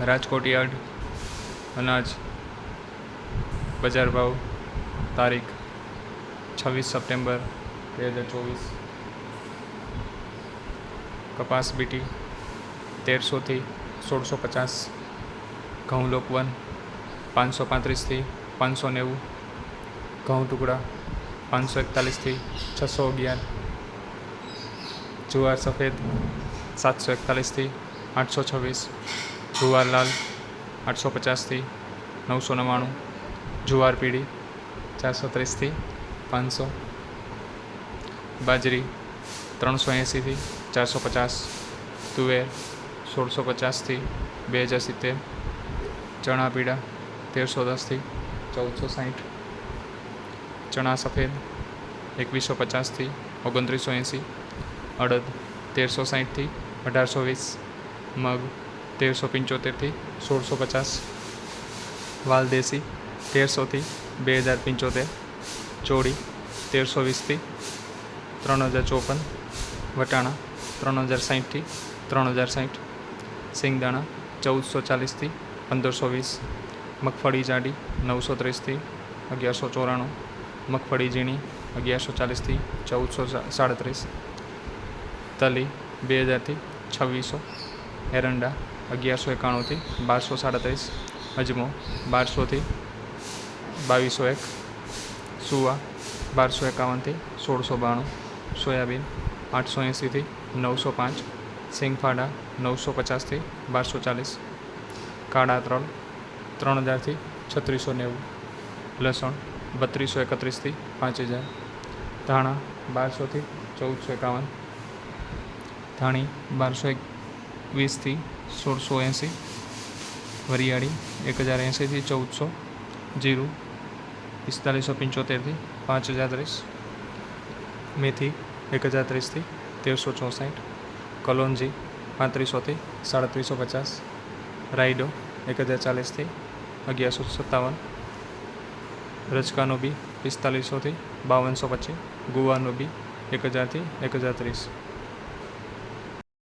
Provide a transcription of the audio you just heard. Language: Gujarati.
રાજકોટ યાર્ડ અનાજ બજાર ભાવ તારીખ 26 સપ્ટેમ્બર 2024। કપાસ બીટી 1300 થી 1650, ઘઉં લોકવન 535 થી 590, ઘઉં ટુકડા 541 થી 611, જુવાર સફેદ 741 થી 826, જુવાર લાલ 850 થી 999, જુવાર પીળી 430 થી 500, બાજરી 380 થી 450, તુવેર 1650 થી 2070, ચણા પીળા 1310 થી 1460, ચણા સફેદ 2150 થી 2980, અડદ 1360 થી 1820, મગ 1375 થી 1650, વાલદેશી 1300 થી 2075, ચોળી 1320 થી 3054, વટાણા 3060 થી 3060, સિંગદાણા 1440 થી 1520, મગફળી જાડી 930 થી 1194, મગફળી ઝીણી 1140 થી 1437, તલી 2000 થી 2600, એરંડા 1191 થી 1237, અજમો 1200 થી 2201, સુવા 1251 થી 1692, સોયાબીન 880 થી 905, સિંગફાડા 950 થી 1240, કાળા તલ 3000 થી 3690, લસણ 3231 થી 5000, ધાણા 1200 થી 1451, ધાણી 1220 થી 1680, વરિયાળી 1080 થી 1400, જીરું 4575 થી 5030, મેથી 1030 થી 1364, કલોંજી 3500 થી 3750, રાયડો 1040 થી 1157, રચકાનો બી 4500 થી 5225, ગુવારનો બી 1000 થી 1030।